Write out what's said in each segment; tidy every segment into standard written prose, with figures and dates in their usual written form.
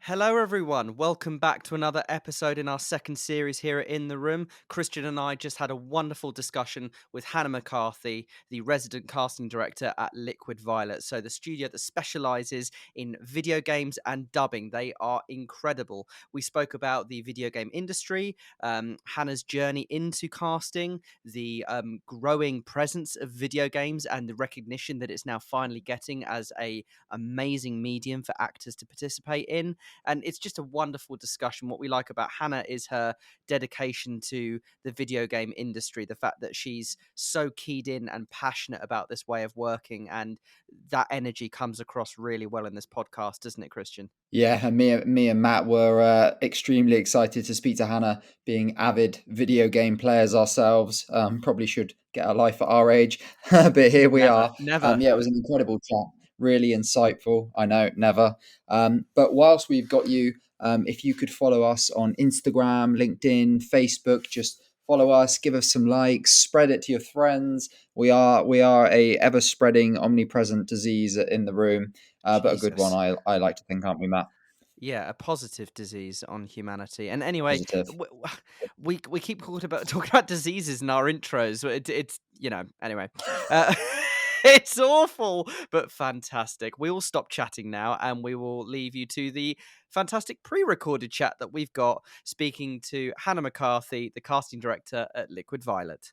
Hello, everyone. Welcome back to another episode in our second series here at In the Room. Christian and I just had a wonderful discussion with Hannah McCarthy, the resident casting director at Liquid Violet. So, the studio that specializes in video games and dubbing. They are incredible. We spoke about the video game industry, Hannah's journey into casting, the growing presence of video games, and the recognition that it's now finally getting as a amazing medium for actors to participate in. And it's just a wonderful discussion. What we like about Hannah is her dedication to the video game industry, the fact that she's so keyed in and passionate about this way of working, and that energy comes across really well in this podcast, doesn't it, Christian? Yeah, and me and Matt were extremely excited to speak to Hannah, being avid video game players ourselves. Probably should get a life at our age, but here we Never, are. never. Yeah, it was an incredible chat, really insightful. I know, never. But whilst we've got you, if you could follow us on Instagram, LinkedIn, Facebook, just follow us, give us some likes, spread it to your friends. We are a ever spreading, omnipresent disease in the room. But a good one, Jesus. I like to think, aren't we, Matt? Yeah, a positive disease on humanity. And anyway, Positive. we keep talking about diseases in our intros. It's anyway. Uh, it's awful, but fantastic. We will stop chatting now, and we will leave you to the fantastic pre-recorded chat that we've got, speaking to Hannah McCarthy, the casting director at Liquid Violet.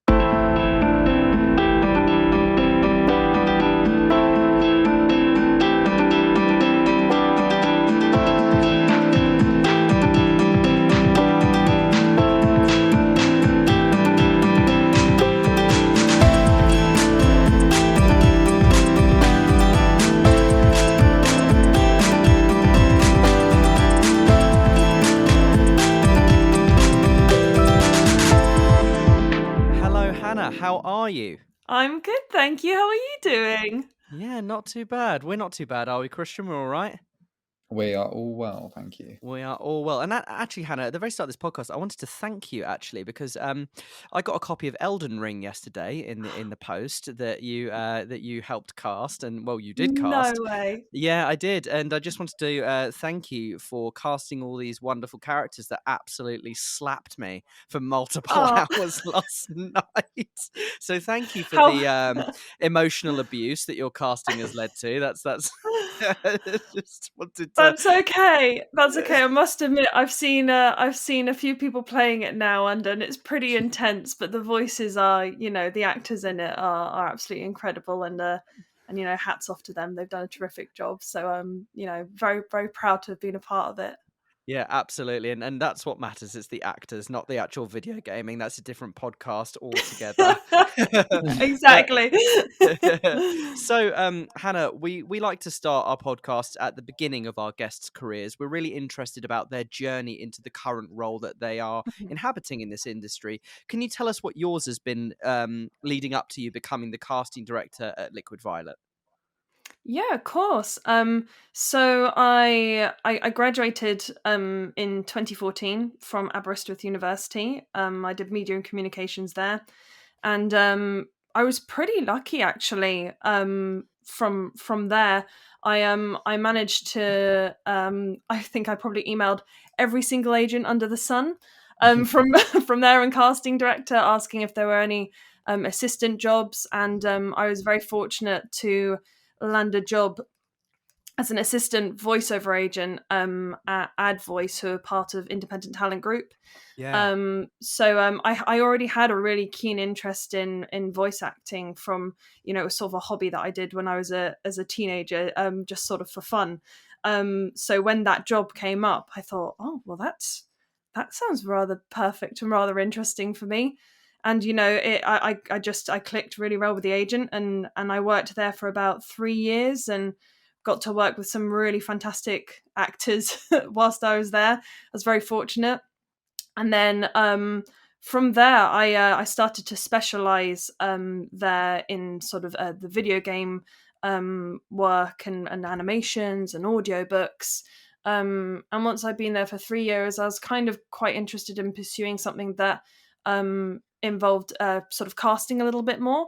Hello, Hannah. How are you? I'm good, thank you. How are you doing? Yeah, not too bad. We're not too bad, are we, Christian? We're all right. We are all well, thank you. We are all well. And actually, Hannah, at the very start of this podcast, I wanted to thank you actually because I got a copy of Elden Ring yesterday in the post that you helped cast, and well, you did No cast. way. Yeah, I did, and I just wanted to thank you for casting all these wonderful characters that absolutely slapped me for multiple Oh, hours last night. So thank you for how the emotional abuse that your casting has led to. That's just wanted to. That's okay. That's okay. I must admit, I've seen a few people playing it now, and it's pretty intense. But the voices are, the actors in it are absolutely incredible, and hats off to them. They've done a terrific job. So very very proud to have been a part of it. Yeah, absolutely. And that's what matters. It's the actors, not the actual video gaming. That's a different podcast altogether. but Exactly. so Hannah, we like to start our podcast at the beginning of our guests' careers. We're really interested about their journey into the current role that they are inhabiting in this industry. Can you tell us what yours has been leading up to you becoming the casting director at Liquid Violet? Yeah, of course. So I graduated in 2014 from Aberystwyth University. I did media and communications there, and I was pretty lucky actually. From there, I managed to I think I probably emailed every single agent under the sun from from there and casting director asking if there were any assistant jobs, and I was very fortunate to land a job as an assistant voiceover agent at AdVoice, who are part of Independent Talent Group. Yeah. I already had a really keen interest in voice acting from, it was sort of a hobby that I did when I was as a teenager, just sort of for fun. So when that job came up, I thought, oh well, that sounds rather perfect and rather interesting for me. And I clicked really well with the agent, and I worked there for about 3 years and got to work with some really fantastic actors whilst I was there. I was very fortunate. And then from there, I started to specialize there in sort of the video game work and animations and audiobooks. And once I'd been there for 3 years, I was kind of quite interested in pursuing something that involved sort of casting a little bit more.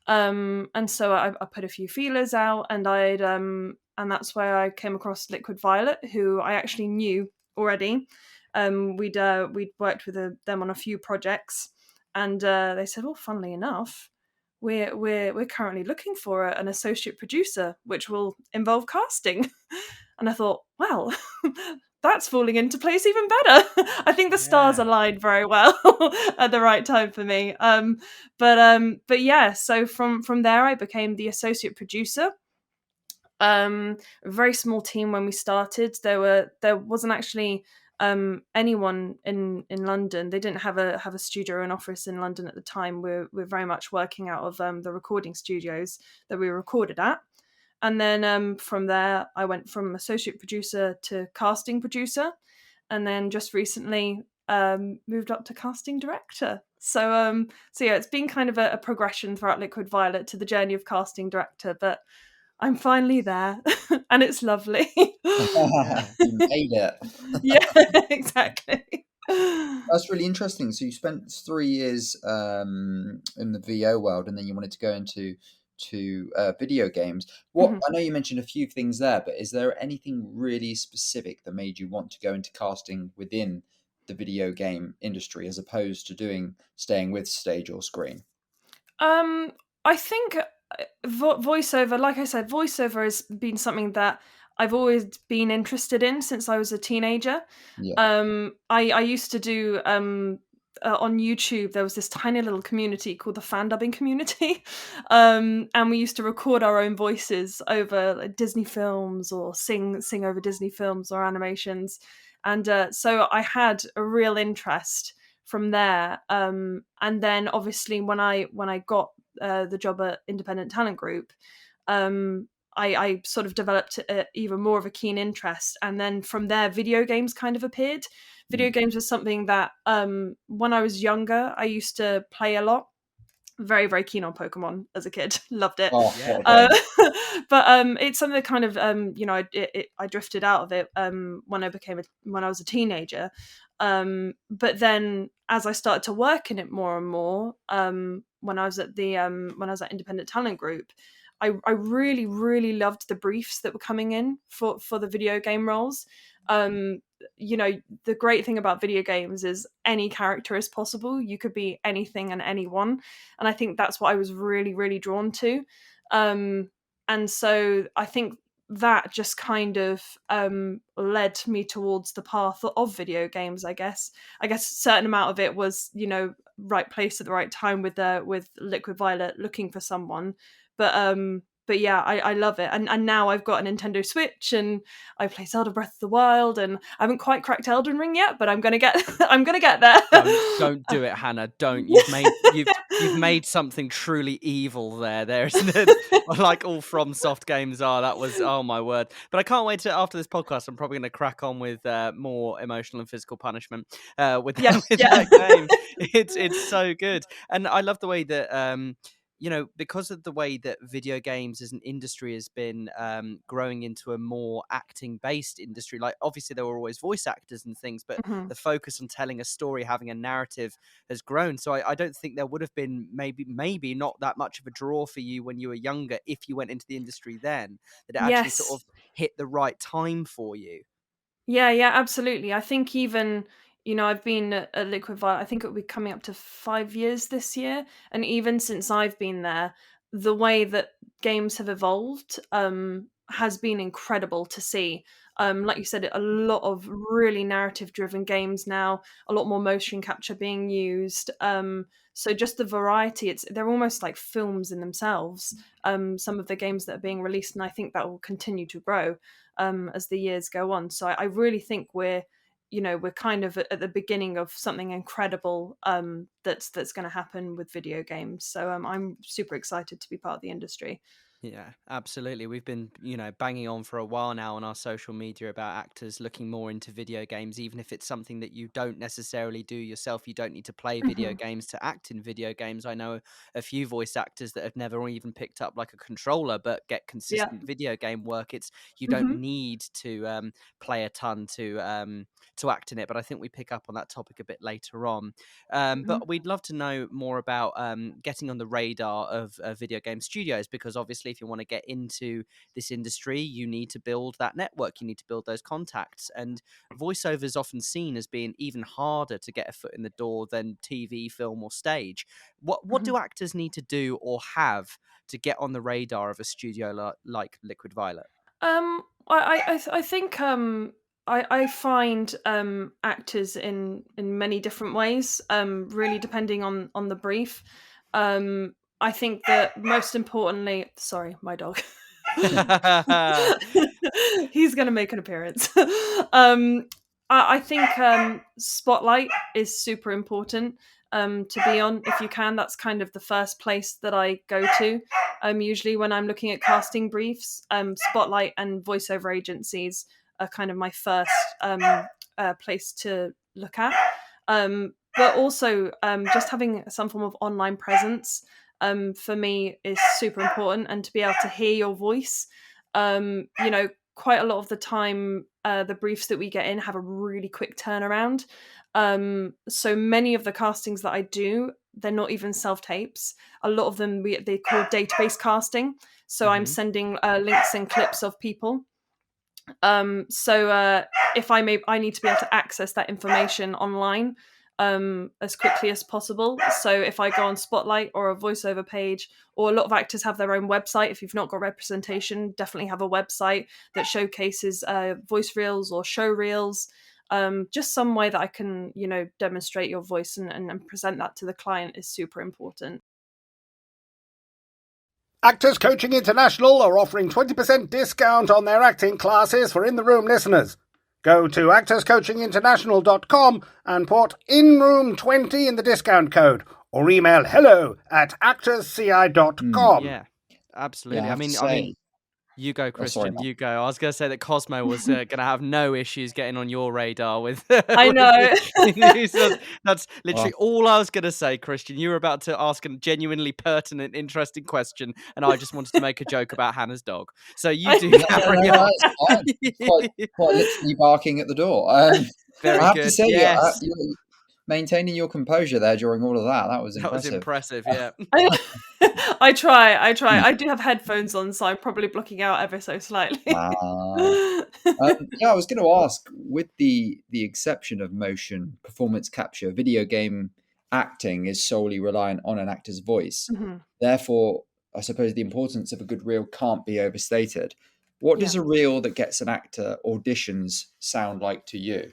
And so I put a few feelers out, and and that's where I came across Liquid Violet, who I actually knew already. We'd worked with them on a few projects, and they said, "Well, funnily enough, we're currently looking for an associate producer, which will involve casting." And I thought, well, that's falling into place even better. I think the stars Yeah. aligned very well at the right time for me. But yeah, so from there I became the associate producer. A very small team when we started. There wasn't actually anyone in London. They didn't have a studio or an office in London at the time. We're very much working out of the recording studios that we recorded at. And then from there, I went from associate producer to casting producer, and then just recently moved up to casting director. So yeah, it's been kind of a progression throughout Liquid Violet to the journey of casting director, but I'm finally there, and it's lovely. Yeah. You made it. Yeah, exactly. That's really interesting. So you spent 3 years in the VO world, and then you wanted to go into video games. What Mhm. I know you mentioned a few things there, but is there anything really specific that made you want to go into casting within the video game industry as opposed to staying with stage or screen? Um, I think voiceover, like I said, voiceover has been something that I've always been interested in since I was a teenager. Yeah. I used to do on YouTube. There was this tiny little community called the fan dubbing community, and we used to record our own voices over like, Disney films or sing over Disney films or animations, and so I had a real interest from there. And then obviously when I got the job at Independent Talent Group, um, I sort of developed even more of a keen interest. And then from there, video games kind of appeared. Video Mm. games was something that when I was younger, I used to play a lot. Very, very keen on Pokemon as a kid. Loved it. Oh, Yeah. what a Uh, game. but it's something that kind of I drifted out of it when I was a teenager. But then as I started to work in it more and more, when I was at Independent Talent Group, I really, really loved the briefs that were coming in for the video game roles. Um, the great thing about video games is any character is possible. You could be anything and anyone, and I think that's what I was really, really drawn to. Um, and so I think that just kind of led me towards the path of video games. I guess a certain amount of it was right place at the right time with Liquid Violet looking for someone, but yeah, I love it. And now I've got a Nintendo Switch, and I play Zelda Breath of the Wild, and I haven't quite cracked Elden Ring yet, but I'm gonna get I'm gonna get there. Don't do it, Hannah. Don't. You've made something truly evil there. There isn't it? Like all From Soft games are. That was, oh my word. But I can't wait to, after this podcast, I'm probably going to crack on with more emotional and physical punishment with Yes, with yeah. that game. It's so good, and I love the way that because of the way that video games as an industry has been growing into a more acting based industry. Like, obviously there were always voice actors and things, but Mhm. the focus on telling a story, having a narrative, has grown. So I don't think there would have been maybe not that much of a draw for you when you were younger if you went into the industry then, that it actually sort Yes. of hit the right time for you. Yeah, yeah, absolutely. I think even, I've been at Liquid Violet, I think it'll be coming up to 5 years this year. And even since I've been there, the way that games have evolved has been incredible to see. Like you said, a lot of really narrative driven games now, a lot more motion capture being used. So just the variety, they're almost like films in themselves. Some of the games that are being released, and I think that will continue to grow as the years go on. So I really think we're kind of at the beginning of something incredible that's going to happen with video games. So I'm super excited to be part of the industry. Yeah, absolutely. We've been, banging on for a while now on our social media about actors looking more into video games, even if it's something that you don't necessarily do yourself. You don't need to play video Hmm. games to act in video games. I know a few voice actors that have never even picked up like a controller, but get Yeah. consistent video game work. You don't Hmm. need to play a ton to act in it. But I think we pick up on that topic a bit later on. Hmm. But we'd love to know more about getting on the radar of video game studios, because obviously, if you want to get into this industry, you need to build that network, you need to build those contacts. And voiceover is often seen as being even harder to get a foot in the door than TV, film, or stage. What Hmm. do actors need to do or have to get on the radar of a studio like Liquid Violet? I think I find actors in many different ways, really depending on the brief. I think that most importantly, sorry, my dog. He's going to make an appearance. I think Spotlight is super important to be on if you can. That's kind of the first place that I go to. Usually when I'm looking at casting briefs, Spotlight and voiceover agencies are kind of my first place to look at. But also, just having some form of online presence for me is super important, and to be able to hear your voice. Quite a lot of the time, the briefs that we get in have a really quick turnaround. So many of the castings that I do, they're not even self tapes. A lot of them they call database casting. So I'm Hmm. sending links and clips of people. So if I need to be able to access that information online as quickly as possible. So if I go on Spotlight or a voiceover page, or a lot of actors have their own website. If you've not got representation, definitely have a website that showcases voice reels or show reels. Just some way that I can, demonstrate your voice and present that to the client is super important. Actors Coaching International are offering 20% discount on their acting classes for In the Room listeners. Go to actorscoachinginternational.com and put InRoom20 in the discount code, or email hello@actorsci.com. Yeah, Yeah, I absolutely. I have to mean, say, you go, oh, sorry, Christian. You go. I was going to say that Cosmo was going to have no issues getting on your radar with. I with know. that's Matt. literally all I was going to say, Christian. You were about to ask a genuinely pertinent, interesting question, and I just wanted to make a joke about Hannah's dog. So you do No, no, carry no, on. that's fine. It's quite literally barking at the door. I Very have to good. say, Yes, you're maintaining your composure there during all of that. That was that was impressive. impressive. Yeah. I try. I do have headphones on, so I'm probably blocking out ever so slightly. Ah. Yeah, I was going to ask, with the exception of motion performance capture, video game acting is solely reliant on an actor's voice. Mhm. Therefore, I suppose the importance of a good reel can't be overstated. What Yeah. does a reel that gets an actor auditions sound like to you?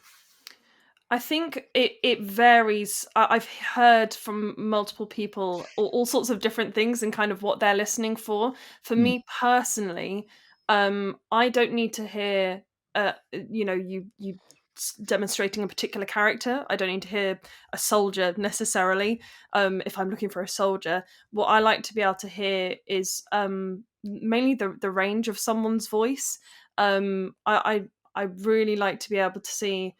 I think it varies. I've heard from multiple people all sorts of different things and kind of what they're listening for. For Hmm. me personally, I don't need to hear, you demonstrating a particular character. I don't need to hear a soldier necessarily. If I'm looking for a soldier, what I like to be able to hear is mainly the range of someone's voice. I really like to be able to see,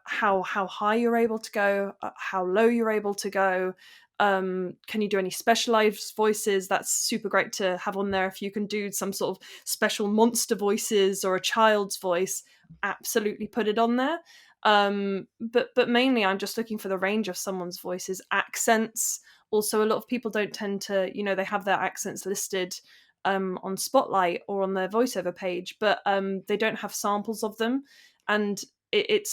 how high you're able to go, how low you're able to go. Can you do any specialized voices? That's super great to have on there. If you can do some sort of special monster voices or a child's voice, absolutely put it on there. But mainly I'm just looking for the range of someone's voices. Accents also, a lot of people don't tend to, they have their accents listed on Spotlight or on their voiceover page, but they don't have samples of them. And it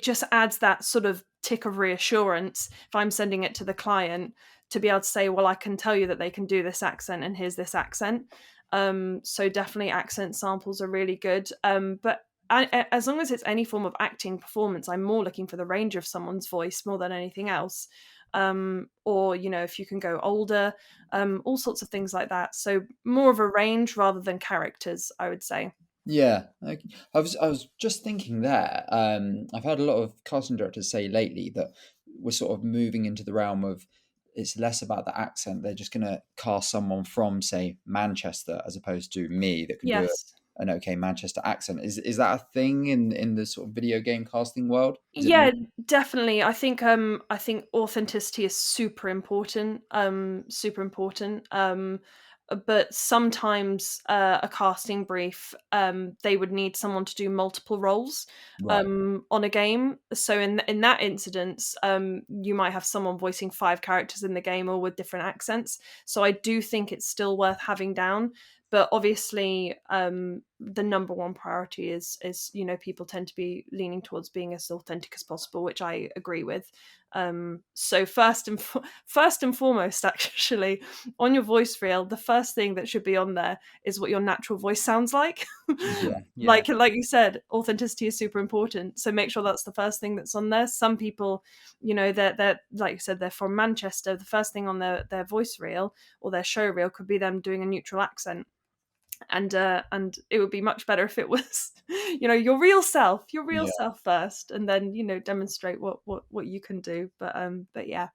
just adds that sort of tick of reassurance if I'm sending it to the client, to be able to say, well, I can tell you that they can do this accent and here's this accent. So definitely accent samples are really good. But as long as it's any form of acting performance, I'm more looking for the range of someone's voice more than anything else. Or if you can go older, all sorts of things like that. So more of a range rather than characters, I would say. Yeah, I was just thinking there. I've had a lot of casting directors say lately that we're sort of moving into the realm of it's less about the accent. They're just going to cast someone from, say, Manchester, as opposed to me that can do Yes. an okay Manchester accent. Is that a thing in the sort of video game casting world? Is it Yeah, more? definitely. I think authenticity is super important. Super important. But sometimes a casting brief, they would need someone to do multiple roles Right. on a game. So in that incidence, you might have someone voicing 5 characters in the game, all with different accents. So I do think it's still worth having down. But obviously, the number one priority is people tend to be leaning towards being as authentic as possible, which I agree with. So first and foremost, actually, on your voice reel, the first thing that should be on there is what your natural voice sounds like. Yeah. Yeah. Like you said, authenticity is super important. So make sure that's the first thing that's on there. Some people, they're like you said, they're from Manchester. The first thing on their voice reel or their show reel could be them doing a neutral accent, and it would be much better if it was your real self Yeah. first, and then demonstrate what you can do. But yeah.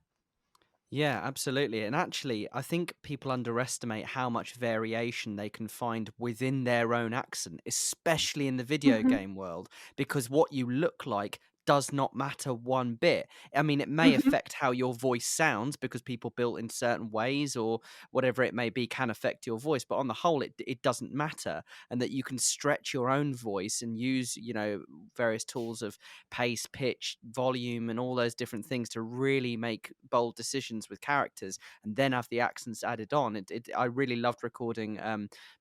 Yeah, absolutely. And actually, I think people underestimate how much variation they can find within their own accent, especially in the video Hmm. game world, because what you look like does not matter one bit. I mean, it may Hmm. affect how your voice sounds because people built in certain ways or whatever it may be can affect your voice, but on the whole, it doesn't matter. And that you can stretch your own voice and use, various tools of pace, pitch, volume, and all those different things to really make bold decisions with characters, and then have the accents added on. I really loved recording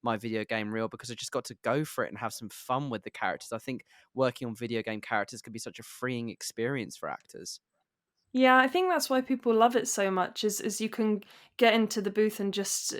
my video game reel because I just got to go for it and have some fun with the characters. I think working on video game characters can be such a freeing experience for actors. Yeah, I think that's why people love it so much. Is you can get into the booth and just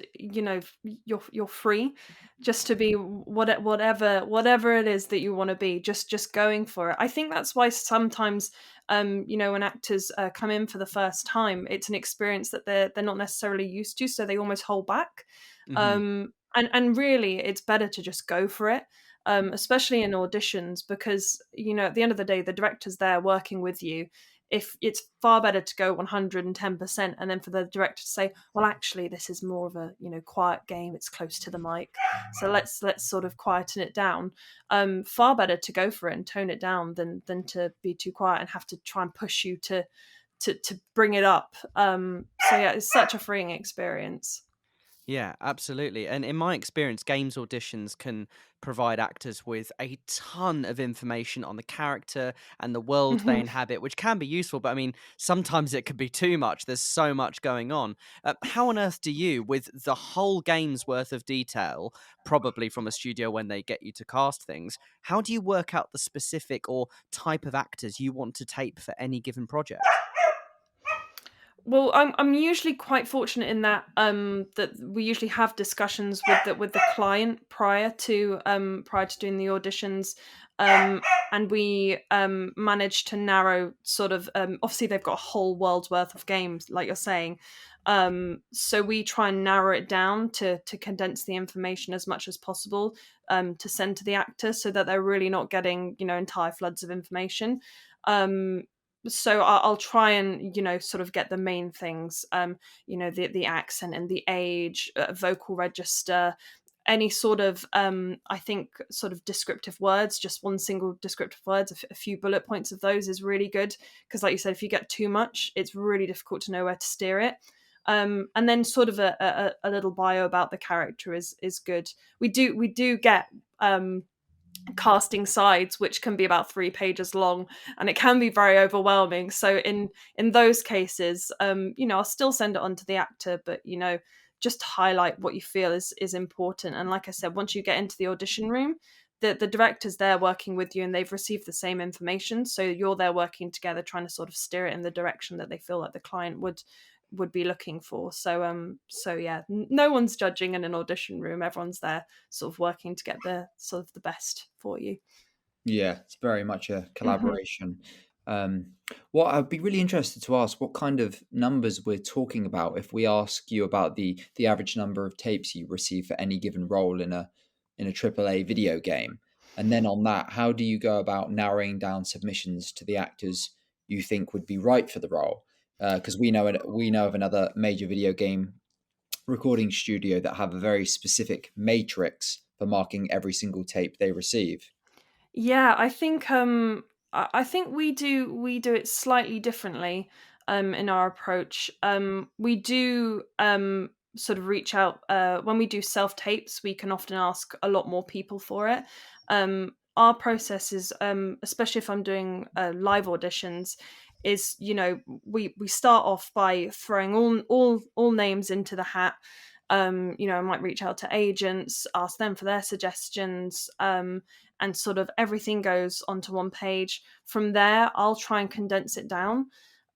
you're free, just to be whatever it is that you want to be. Just going for it. I think that's why sometimes when actors come in for the first time, it's an experience that they're not necessarily used to, so they almost hold back. Hmm. And really, it's better to just go for it. Especially in auditions, because at the end of the day, the director's there working with you. If it's far better to go 110%, and then for the director to say, well, actually this is more of a quiet game, it's close to the mic, so let's sort of quieten it down. Far better to go for it and tone it down than to be too quiet and have to try and push you to bring it up. So yeah, it's such a freeing experience. Yeah, absolutely. And in my experience, games auditions can provide actors with a ton of information on the character and the world they Mhm. inhabit, which can be useful. But I mean, sometimes it can be too much. There's so much going on. How on earth do you, with the whole game's worth of detail, probably from a studio when they get you to cast things, how do you work out the specific or type of actors you want to tape for any given project? Well, I'm usually quite fortunate in that we usually have discussions with the client prior to doing the auditions, um, and we manage to narrow sort of, obviously they've got a whole world's worth of games, like you're saying, so we try and narrow it down to condense the information as much as possible, to send to the actor, so that they're really not getting entire floods of information. Um, so I'll try and sort of get the main things, the accent and the age, vocal register, any sort of I think sort of descriptive words, just one single descriptive words, a few bullet points of those is really good, because like you said, if you get too much, it's really difficult to know where to steer it. And then sort of a little bio about the character is good. We do get casting sides, which can be about 3 pages long, and it can be very overwhelming. So in those cases, I'll still send it on to the actor, but just highlight what you feel is important. And like I said, once you get into the audition room, the director's there working with you, and they've received the same information, so you're there working together, trying to sort of steer it in the direction that they feel like the client would be looking for. So yeah, no one's judging in an audition room. Everyone's there sort of working to get the sort of the best for you. Yeah, it's very much a Hmm. collaboration. Um, what I'd be really interested to ask, what kind of numbers we're talking about if we ask you about the average number of tapes you receive for any given role in a AAA video game, and then on that, how do you go about narrowing down submissions to the actors you think would be right for the role? because we know of another major video game recording studio that have a very specific matrix for marking every single tape they receive. Yeah, I think we do it slightly differently in our approach. We do sort of reach out when we do self tapes. We can often ask a lot more people for it. Our process is, especially if I'm doing live auditions, is, we start off by throwing all names into the hat. I might reach out to agents, ask them for their suggestions, and sort of everything goes onto one page. From there, I'll try and condense it down.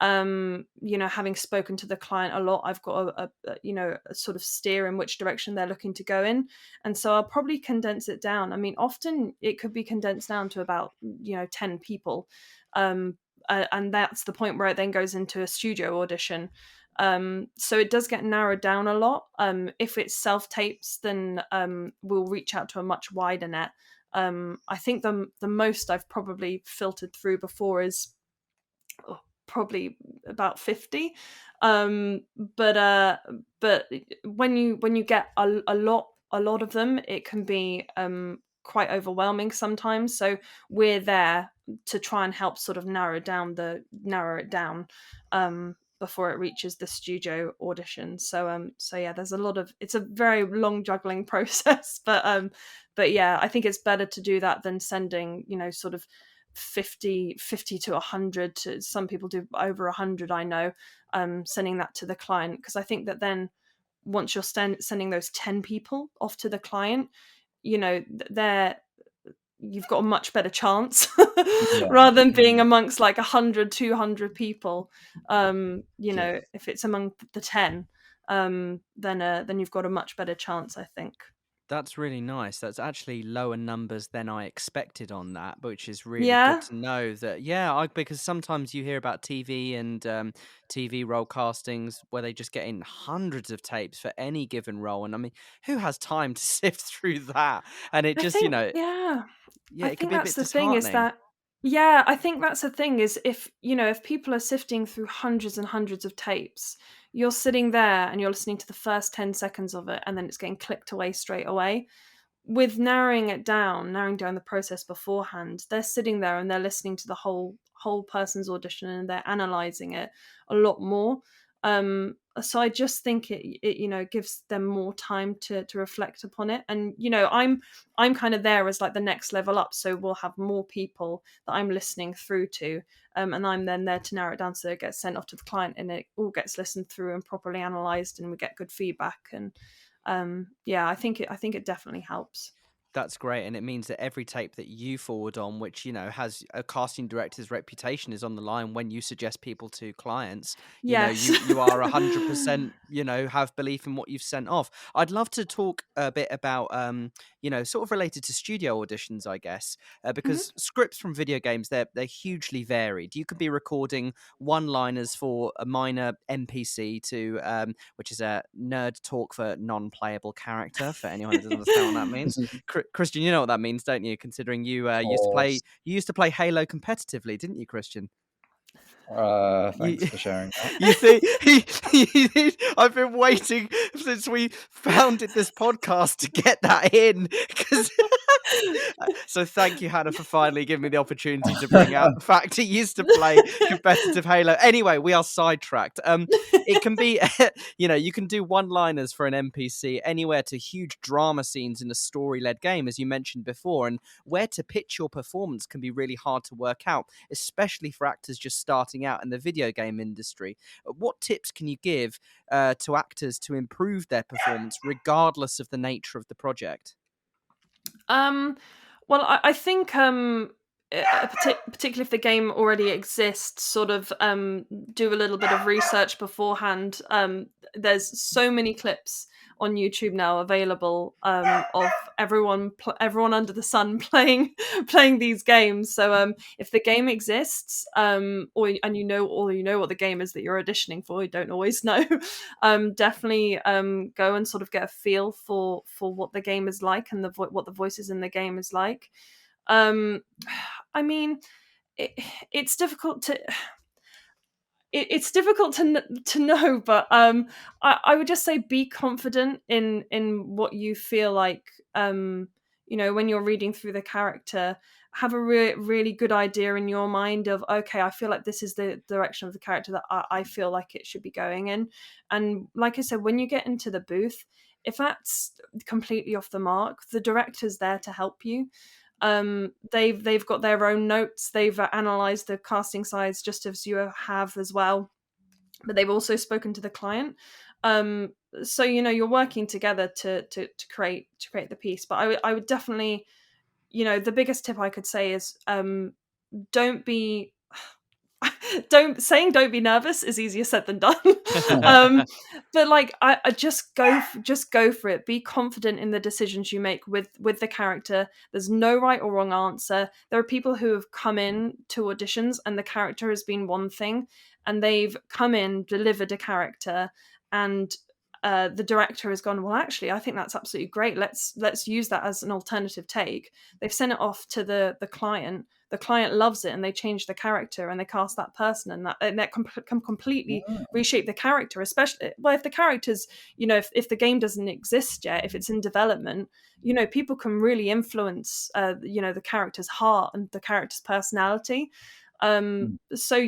Having spoken to the client a lot, I've got a sort of steer in which direction they're looking to go in, and so I'll probably condense it down. I mean, often it could be condensed down to about 10 people, and that's the point where it then goes into a studio audition. So it does get narrowed down a lot. If it's self tapes, then we'll reach out to a much wider net. I think the most I've probably filtered through before is probably about 50. But when you get a lot of them, it can be quite overwhelming sometimes. So we're there to try and help sort of narrow it down before it reaches the studio audition. So yeah, there's it's a very long juggling process, but yeah, I think it's better to do that than sending sort of 50 to 100 to, some people do over 100, I know, sending that to the client, because I think that then once you're sending those 10 people off to the client, they're you've got a much better chance rather than being amongst like 100, 200 people. If it's among the 10, then you've got a much better chance, I think. That's really nice. That's actually lower numbers than I expected on that, which is really Yeah, good to know that. Because sometimes you hear about TV and TV role castings where they just get in hundreds of tapes for any given role, and I mean, who has time to sift through that? And it I just, think, yeah, I it can think be a that's bit the thing is disheartening. that, yeah, I think that's the thing is, if people are sifting through hundreds and hundreds of tapes, you're sitting there and you're listening to the first 10 seconds of it, and then it's getting clicked away straight away. With narrowing down the process beforehand, they're sitting there and they're listening to the whole person's audition, and they're analyzing it a lot more. So I just think it gives them more time to reflect upon it. And I'm kind of there as like the next level up, so we'll have more people that I'm listening through to, and I'm then there to narrow it down so it gets sent off to the client and it all gets listened through and properly analyzed, and we get good feedback. And yeah, I think it definitely helps. That's great, and it means that every tape that you forward on, which has a casting director's reputation, is on the line when you suggest people to clients. Yes. You are 100%. Have belief in what you've sent off. I'd love to talk a bit about sort of related to studio auditions, I guess, Mhm. because scripts from video games, they're hugely varied. You could be recording one-liners for a minor NPC to which is a nerd talk for non-playable character. For anyone who doesn't understand what that means. Christian, you know what that means, don't you? Considering you Course. you used to play Halo competitively, didn't you, Christian? You, Thanks for sharing that. you see, I've been waiting since we founded this podcast to get that in. So thank you, Hannah, for finally giving me the opportunity to bring out the fact he used to play competitive Halo. Anyway, we are sidetracked. It can be, you can do one-liners for an NPC anywhere to huge drama scenes in a story-led game, as you mentioned before, and where to pitch your performance can be really hard to work out, especially for actors just starting out in the video game industry. What tips can you give to actors to improve their performance, regardless of the nature of the project? Well, I think particularly if the game already exists, sort of do a little bit of research beforehand. There's so many clips on YouTube now available of everyone under the sun playing these games. So if the game exists, and you know what the game is that you're auditioning for, you don't always know. Definitely go and sort of get a feel for what the game is like, and what the voices in the game is like. I mean, it's difficult to. it's difficult to know, but I would just say be confident in what you feel like. When you're reading through the character, have a really good idea in your mind of, okay, I feel like this is the direction of the character that I feel like it should be going in. And like I said, when you get into the booth, if that's completely off the mark, the director's there to help you. They've got their own notes. They've analyzed the casting sides just as you have as well, but they've also spoken to the client. So you're working together to create the piece. But I would definitely, the biggest tip I could say is don't be don't be nervous is easier said than done. But like I just go for it. Be confident in the decisions you make with the character. There's no right or wrong answer. There are people who have come in to auditions and the character has been one thing, and they've come in, delivered a character, and the director has gone, well, actually, I think that's absolutely great. Let's use that as an alternative take. They've sent it off to the client. The client loves it, and they change the character and they cast that person, and that can completely reshape the character. Especially, well, if the character's, if the game doesn't exist yet, if it's in development, people can really influence, the character's heart and the character's personality. So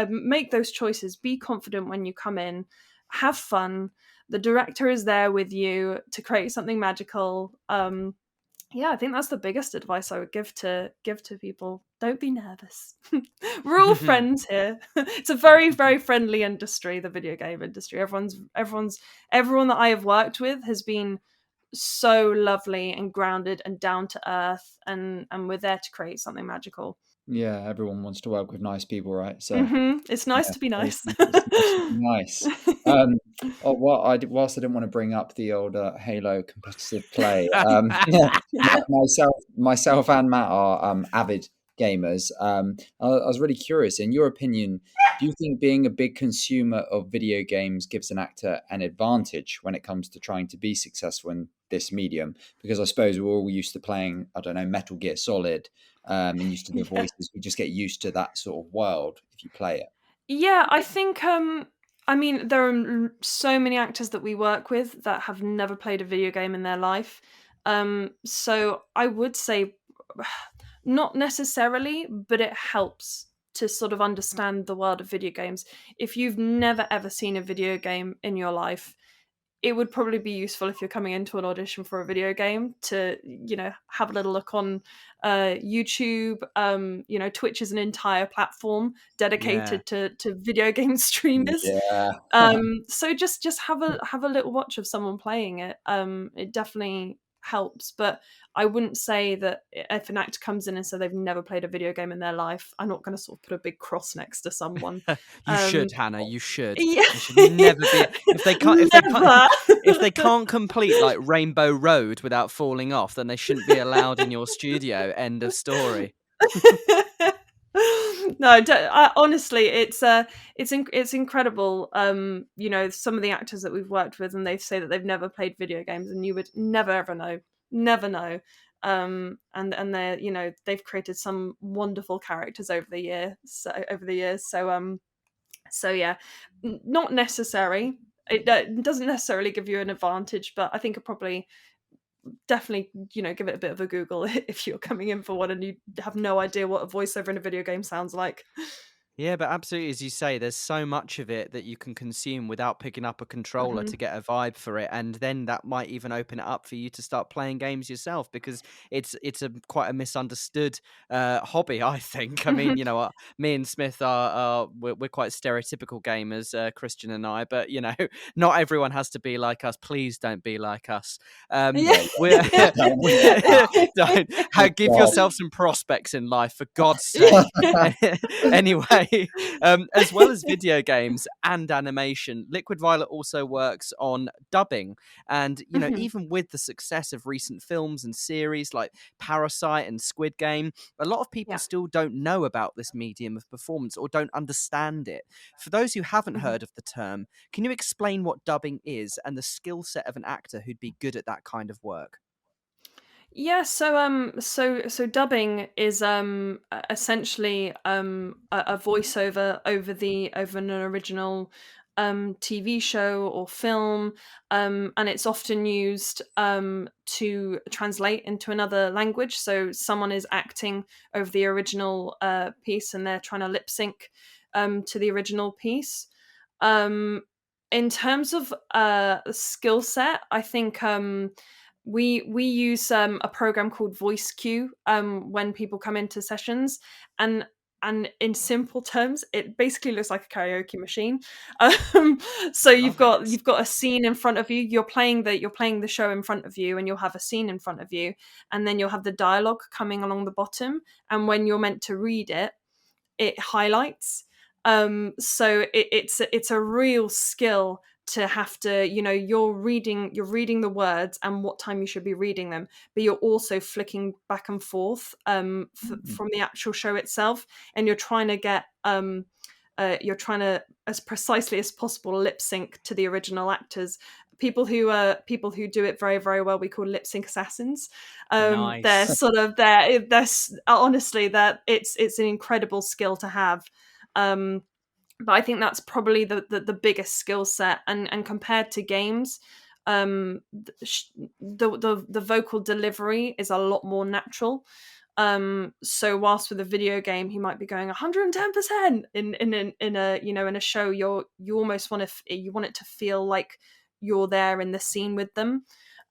make those choices. Be confident when you come in. Have fun. The director is there with you to create something magical. I think that's the biggest advice I would give to people. Don't be nervous. We're all friends here. It's a very, very friendly industry, the video game industry. Everyone that I have worked with has been so lovely and grounded and down to earth, and we're there to create something magical. Yeah, everyone wants to work with nice people, right? So it's nice to be nice. Nice. Whilst I didn't want to bring up the old Halo competitive play, myself and Matt are avid gamers. I was really curious, in your opinion, do you think being a big consumer of video games gives an actor an advantage when it comes to trying to be successful in this medium? Because I suppose we're all used to playing, I don't know, Metal Gear Solid, and used to the voices. We just get used to that sort of world if you play it. Yeah, I think there are so many actors that we work with that have never played a video game in their life. So I would say not necessarily, but it helps to sort of understand the world of video games. If you've never ever seen a video game in your life, it would probably be useful if you're coming into an audition for a video game to, have a little look on YouTube. Twitch is an entire platform dedicated to video game streamers. Yeah. So just have a little watch of someone playing it. It definitely helps, but I wouldn't say that if an actor comes in and says they've never played a video game in their life, I'm not going to sort of put a big cross next to someone. You should, Hannah. You should. Yeah. You should never be. If they can't, if they can't complete like Rainbow Road without falling off, then they shouldn't be allowed in your studio. End of story. No, honestly, it's incredible. Some of the actors that we've worked with, and they say that they've never played video games, and you would never ever know, never know. And they're they've created some wonderful characters over the years. So yeah, not necessary. It doesn't necessarily give you an advantage, but I think it probably definitely give it a bit of a Google if you're coming in for one and you have no idea what a voiceover in a video game sounds like. Yeah, but absolutely, as you say, there's so much of it that you can consume without picking up a controller to get a vibe for it, and then that might even open it up for you to start playing games yourself, because it's a quite a misunderstood hobby, I think. I mean, me and Smith we're quite stereotypical gamers, Christian and I, but not everyone has to be like us. Please don't be like us. Don't give yourself some prospects in life, for God's sake. Anyway. As well as video games and animation, Liquid Violet also works on dubbing. And, even with the success of recent films and series like Parasite and Squid Game, a lot of people still don't know about this medium of performance or don't understand it. For those who haven't heard of the term, can you explain what dubbing is and the skill set of an actor who'd be good at that kind of work? Yeah, so dubbing is essentially a voiceover over an original TV show or film, and it's often used to translate into another language. So someone is acting over the original piece, and they're trying to lip sync to the original piece. Um, in terms of skill set, I think we use a program called Voice Queue when people come into sessions, and in simple terms, it basically looks like a karaoke machine. So Love it. you've got a scene in front of you. You're playing the show in front of you, and you'll have a scene in front of you, and then you'll have the dialogue coming along the bottom. And when you're meant to read it, it highlights. So it's a real skill to have to, you're reading the words and what time you should be reading them, but you're also flicking back and forth from the actual show itself, and you're trying to get you're trying to, as precisely as possible, lip sync to the original actors. People who do it very, very well, we call lip sync assassins. They're Nice. sort of they're honestly, that it's an incredible skill to have. But I think that's probably the biggest skill set, and compared to games, the vocal delivery is a lot more natural. So whilst with a video game he might be going 110%, in a, in a show, you almost want it to feel like you're there in the scene with them.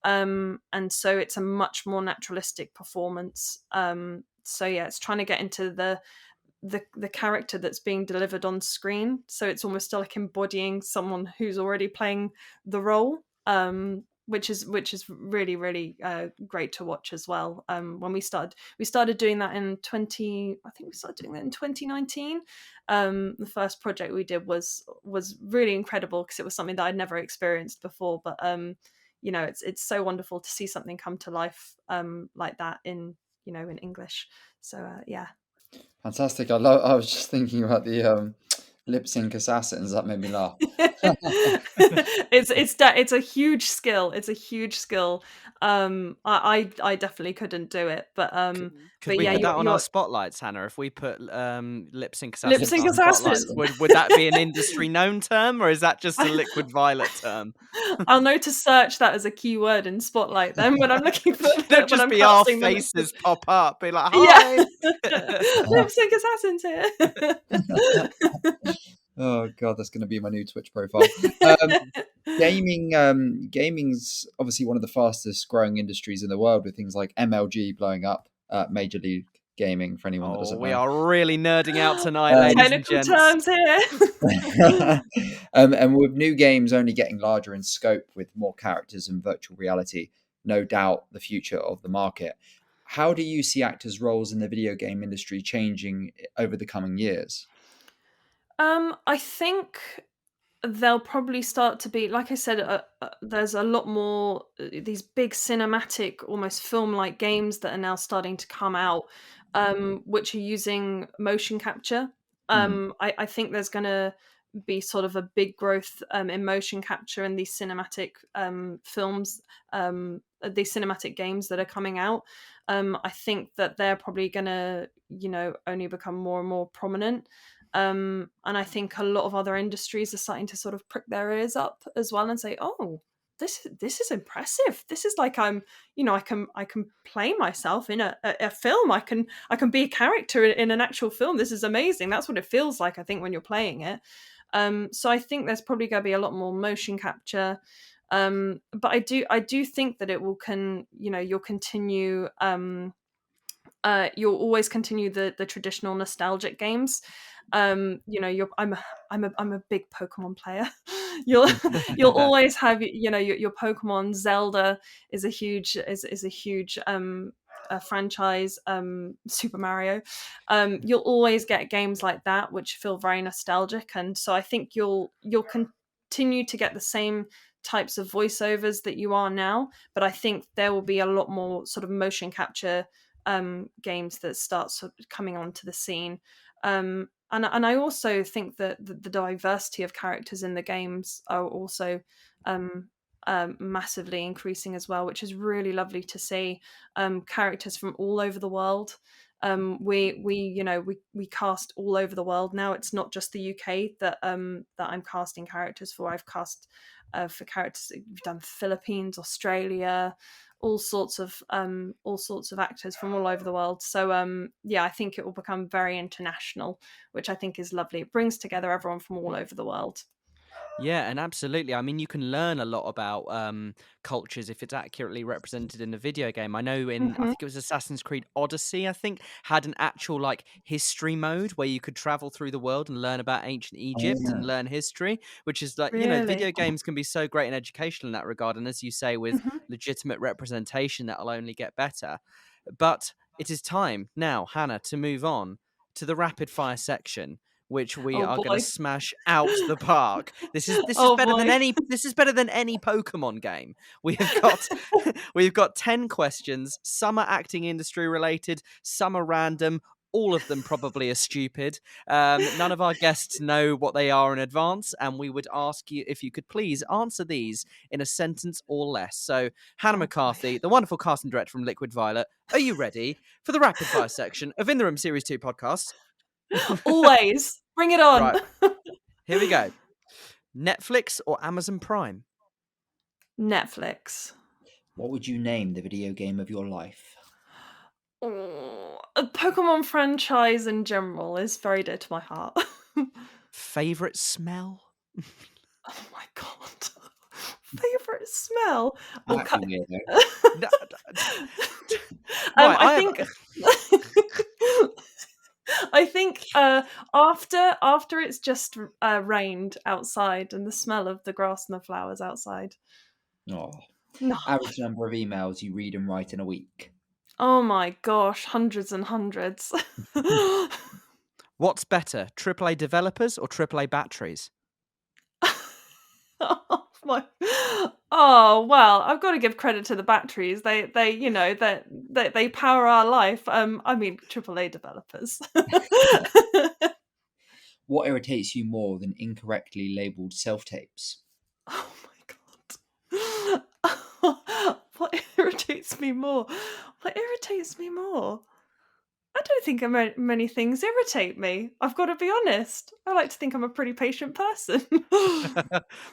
And so it's a much more naturalistic performance. So yeah, it's trying to get into the character that's being delivered on screen, so it's almost like embodying someone who's already playing the role, which is really, really great to watch as well. When we started doing that in 2019. The first project we did was really incredible, because it was something that I'd never experienced before. But it's so wonderful to see something come to life like that in English. So yeah. Fantastic. I was just thinking about the lip sync assassins. That made me laugh. It's a huge skill. It's a huge skill. I definitely couldn't do it, Could but we yeah, put that on our you're spotlights, Hannah? If we put lip sync lip assassins sync on Lip sync assassin. spotlights, assassin. would that be an industry known term, or is that just a Liquid Violet term? I'll know to search that as a keyword in Spotlight then, when I'm looking for It'll when just I'm be our casting the next. faces pop up, be like, Yeah. "Hi." Lip sync assassins here. Oh god, that's going to be my new Twitch profile. Gaming's obviously one of the fastest growing industries in the world, with things like MLG blowing up, Major League Gaming, for anyone that Oh, doesn't we know. are really nerding out tonight, ladies and Technical gents. terms here. And with new games only getting larger in scope, with more characters and virtual reality, no doubt the future of the market. How do you see actors' roles in the video game industry changing over the coming years? I think they'll probably start to be, like I said, there's a lot more these big cinematic, almost film-like games that are now starting to come out, which are using motion capture. I think there's going to be sort of a big growth in motion capture in these cinematic films, these cinematic games that are coming out. I think that they're probably going to, only become more and more prominent. And I think a lot of other industries are starting to sort of prick their ears up as well and say, "Oh, this is impressive. This is like I can play myself in a film. I can be a character in an actual film. This is amazing." That's what it feels like, I think, when you're playing it. So I think there's probably going to be a lot more motion capture. But I do think that it will you'll continue. You'll always continue the traditional nostalgic games. I'm a big Pokemon player. You'll always have your Pokemon. Zelda is a huge franchise. Super Mario. You'll always get games like that which feel very nostalgic, and so I think you'll continue to get the same types of voiceovers that you are now, but I think there will be a lot more sort of motion capture games that start sort of coming onto the scene. And I also think that the diversity of characters in the games are also massively increasing as well, which is really lovely to see. Characters from all over the world. We cast all over the world now. It's not just the UK that I'm casting characters for. I've cast for characters. We've done Philippines, Australia, all sorts of actors from all over the world. So I think it will become very international, which I think is lovely. It brings together everyone from all over the world. Yeah, and absolutely. I mean, you can learn a lot about cultures if it's accurately represented in a video game. I know I think it was Assassin's Creed Odyssey, I think, had an actual like history mode where you could travel through the world and learn about ancient Egypt and learn history, which is like, Really? video games can be so great and educational in that regard. And as you say, with legitimate representation, that'll only get better. But it is time now, Hannah, to move on to the rapid fire section, which we Oh, are going to boy. smash out the park. This is Oh, better than boy. any Pokemon game. We've got 10 questions. Some are acting industry related, some are random. All of them probably are stupid. None of our guests know what they are in advance, and we would ask you if you could please answer these in a sentence or less. So, Hannah McCarthy, the wonderful casting director from Liquid Violet, are you ready for the rapid fire section of In the Room Series 2 podcast? Always. Bring it on. Right. Here we go. Netflix or Amazon Prime? Netflix. What would you name the video game of your life? Oh, a Pokemon franchise in general is very dear to my heart. Favorite smell? Oh my god. Favorite smell? That'd be weird, though. Right, I think I think after it's just rained outside and the smell of the grass and the flowers outside. Oh. No. Average number of emails you read and write in a week. Oh my gosh, hundreds and hundreds. What's better, AAA developers or AAA batteries? Oh well, I've got to give credit to the batteries. They power our life. I mean, AAA developers. What irritates you more than incorrectly labelled self-tapes? Oh my god. What irritates me more? What irritates me more? I don't think many things irritate me. I've got to be honest. I like to think I'm a pretty patient person.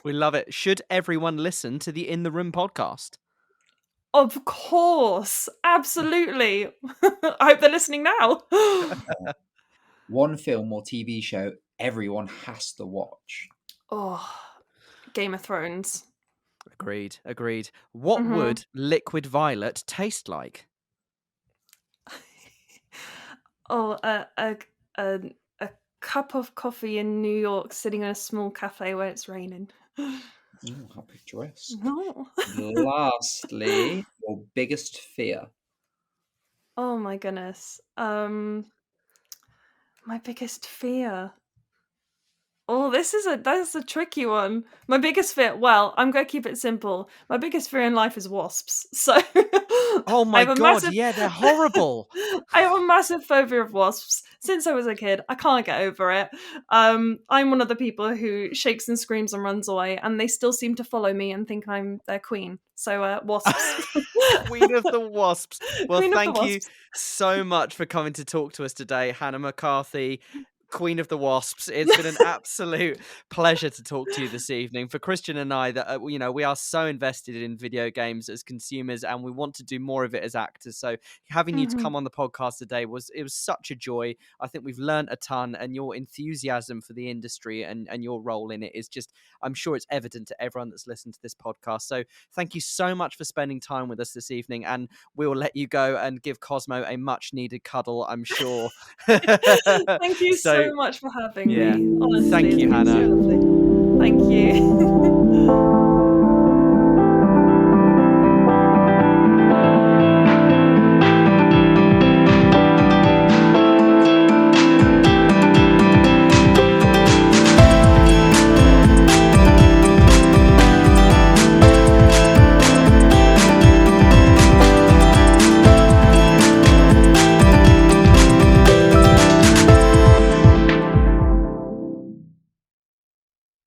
We love it. Should everyone listen to the In the Room podcast? Of course. Absolutely. I hope they're listening now. One film or TV show everyone has to watch. Oh, Game of Thrones. Agreed. What would Liquid Violet taste like? Oh, a cup of coffee in New York, sitting in a small cafe where it's raining. Oh, how picturesque. No. Lastly, your biggest fear. Oh my goodness. My biggest fear. Oh, that's a tricky one. My biggest fear. Well, I'm going to keep it simple. My biggest fear in life is wasps. So. Oh my god! Yeah, they're horrible. I have a massive phobia of wasps since I was a kid. I can't get over it. I'm one of the people who shakes and screams and runs away, and they still seem to follow me and think I'm their queen. So, wasps. Queen of the wasps. Well, thank you wasps. so much for coming to talk to us today, Hannah McCarthy, Queen of the Wasps. It's been an absolute pleasure to talk to you this evening. For Christian and I, that we are so invested in video games as consumers, and we want to do more of it as actors. So having you to come on the podcast today was such a joy. I think we've learned a ton, and your enthusiasm for the industry and your role in it is just, I'm sure it's evident to everyone that's listened to this podcast. So thank you so much for spending time with us this evening, and we will let you go and give Cosmo a much needed cuddle, I'm sure. Thank you so much for having me. Honestly, thank you, Hannah. So lovely. Thank you.